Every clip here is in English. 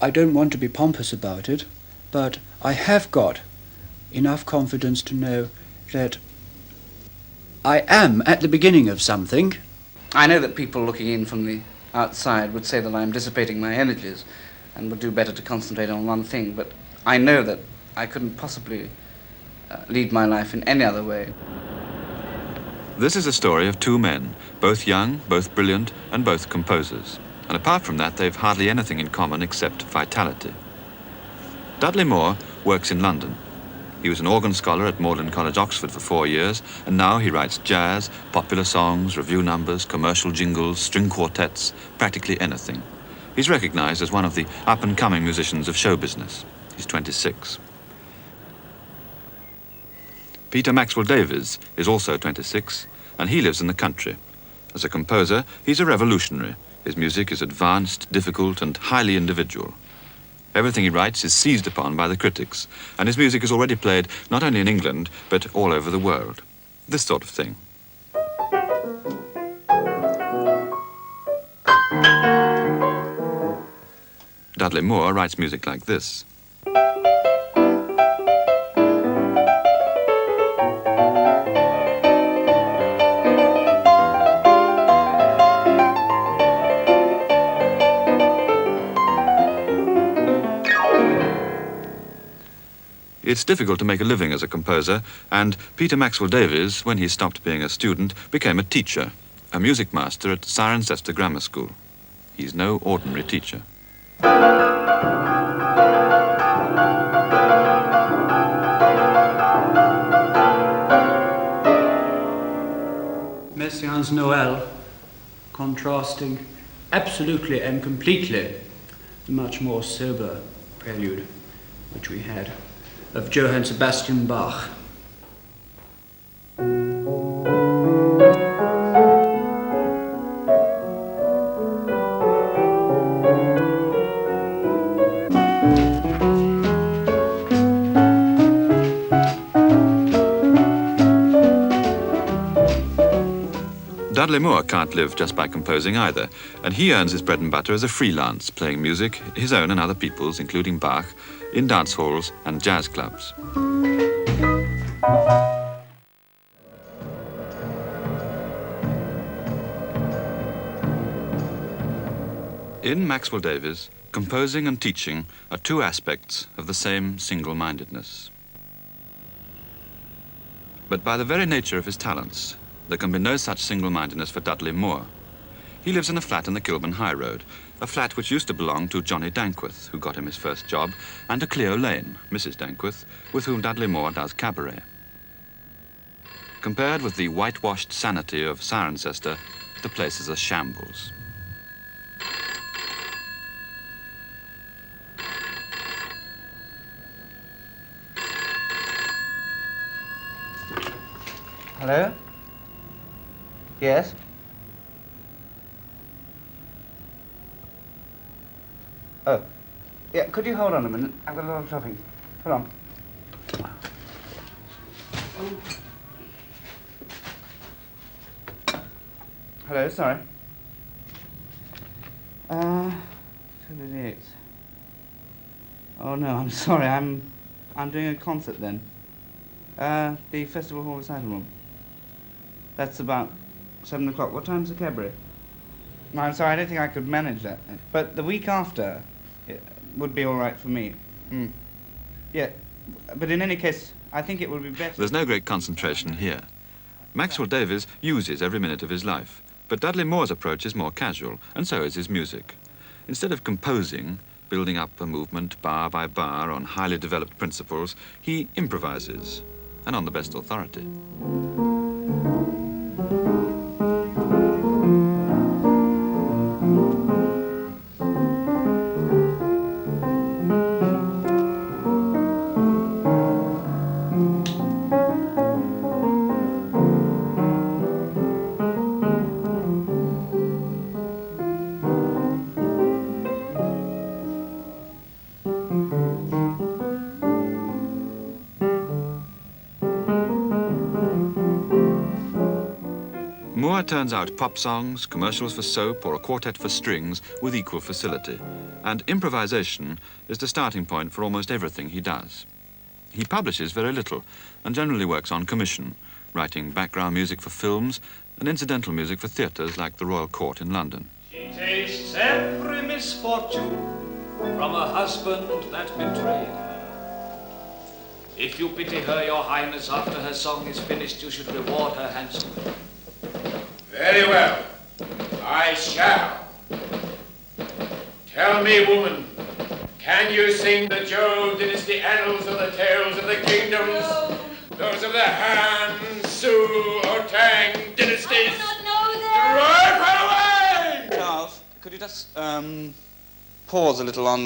I don't want to be pompous about it, but I have got enough confidence to know that I am at the beginning of something. I know that people looking in from the outside would say that I'm dissipating my energies and would do better to concentrate on one thing, but I know that I couldn't possibly lead my life in any other way. This is a story of two men, both young, both brilliant, and both composers. And apart from that, they've hardly anything in common except vitality. Dudley Moore works in London. He was an organ scholar at Magdalen College, Oxford for 4 years, and now he writes jazz, popular songs, review numbers, commercial jingles, string quartets, practically anything. He's recognized as one of the up-and-coming musicians of show business. He's 26. Peter Maxwell Davies is also 26, and he lives in the country. As a composer, he's a revolutionary. His music is advanced, difficult, and highly individual. Everything he writes is seized upon by the critics, and his music is already played not only in England, but all over the world. This sort of thing. Dudley Moore writes music like this. It's difficult to make a living as a composer, and Peter Maxwell Davies, when he stopped being a student, became a teacher, a music master at Cirencester Grammar School. He's no ordinary teacher. Messiaen's Noel, contrasting absolutely and completely the much more sober prelude which we had of Johann Sebastian Bach. Dudley Moore can't live just by composing either, and he earns his bread and butter as a freelance, playing music, his own and other people's, including Bach, in dance halls and jazz clubs. In Maxwell Davies, composing and teaching are two aspects of the same single-mindedness. But by the very nature of his talents, there can be no such single-mindedness for Dudley Moore. He lives in a flat in the Kilburn High Road, a flat which used to belong to Johnny Dankworth, who got him his first job, and to Cleo Lane, Mrs. Dankworth, with whom Dudley Moore does cabaret. Compared with the whitewashed sanity of Cirencester, the place is a shambles. Hello? Yes? Oh. Yeah, could you hold on a minute? I've got a lot of shopping. Hold on. Hello, sorry. 2:38. Oh no, I'm sorry, I'm doing a concert then. The Festival Hall recital room. That's about 7 o'clock. What time's the cabaret? No, I'm sorry, I don't think I could manage that. But the week after it would be all right for me. Yeah, but in any case, I think it would be better. There's no great concentration here. Maxwell Davies uses every minute of his life, but Dudley Moore's approach is more casual, and so is his music. Instead of composing, building up a movement bar by bar on highly developed principles, he improvises, and on the best authority. Moore turns out pop songs, commercials for soap, or a quartet for strings with equal facility, and improvisation is the starting point for almost everything he does. He publishes very little and generally works on commission, writing background music for films and incidental music for theatres like the Royal Court in London. She tastes every misfortune from a husband that betrayed her. If you pity her, your highness, after her song is finished, you should reward her handsomely. Very well, I shall. Tell me, woman, can you sing the Zhou dynasty annals or the tales of the kingdoms? No. Those of the Han, Su, or Tang dynasties? I do not know them. Drive her away! Charles, could you just pause a little on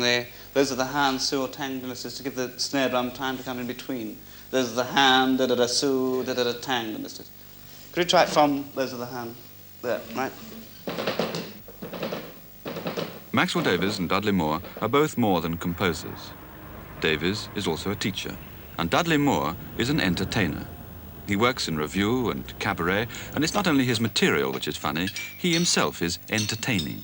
those are the Han, Su, or Tang dynasties to give the snare drum time to come in between. Those are the Han, da-da-da, Su, da-da-da, Tang dynasties. Could you try it from those are the Han? There, right? Maxwell Davies and Dudley Moore are both more than composers. Davies is also a teacher, and Dudley Moore is an entertainer. He works in revue and cabaret, and it's not only his material which is funny, he himself is entertaining.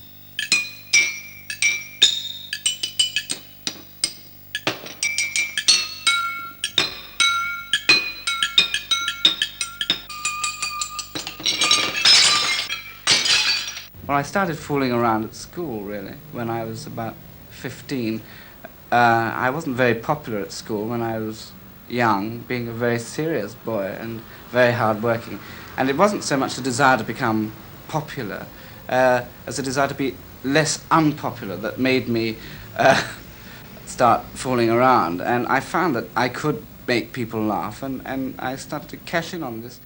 Well, I started fooling around at school, really, when I was about 15. I wasn't very popular at school when I was young, being a very serious boy and very hard-working. And it wasn't so much a desire to become popular as a desire to be less unpopular that made me start fooling around. And I found that I could make people laugh, and I started to cash in on this.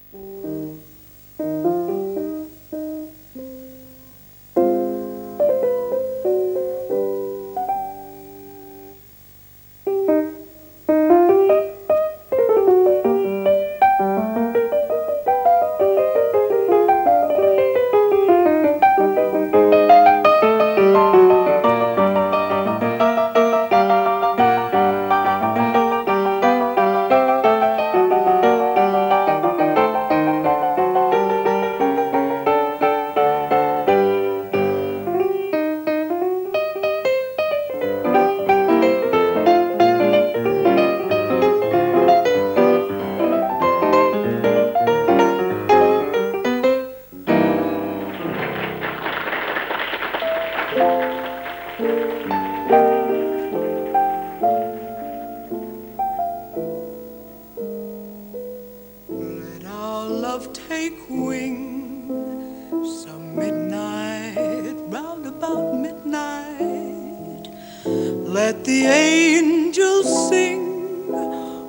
Let the angels sing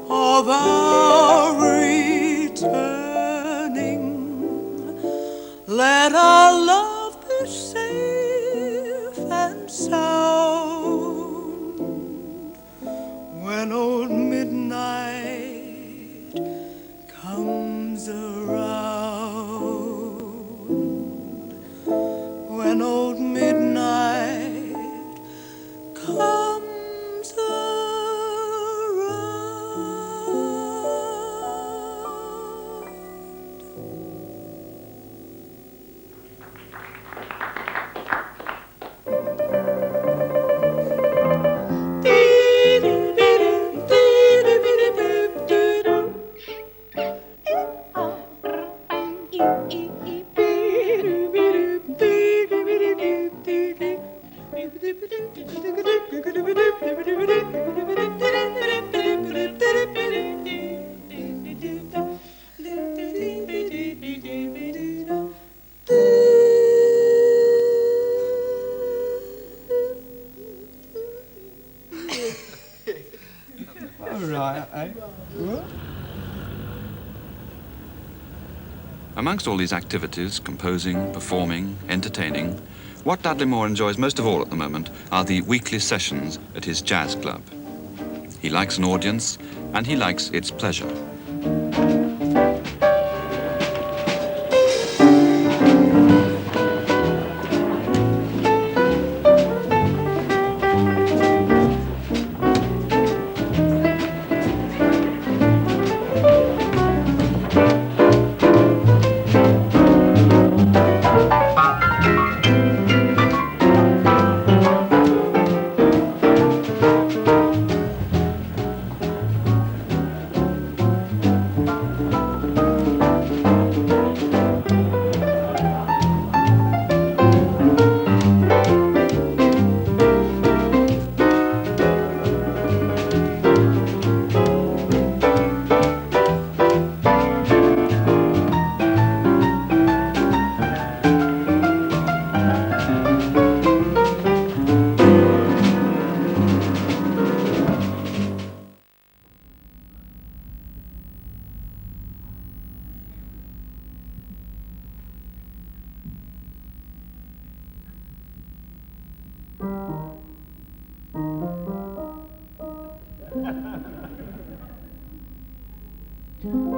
of our returning. Let our love be safe and sound. When old midnight comes around. When old midnight comes around. Amongst all these activities, composing, performing, entertaining, what Dudley Moore enjoys most of all at the moment are the weekly sessions at his jazz club. He likes an audience, and he likes its pleasure. dun.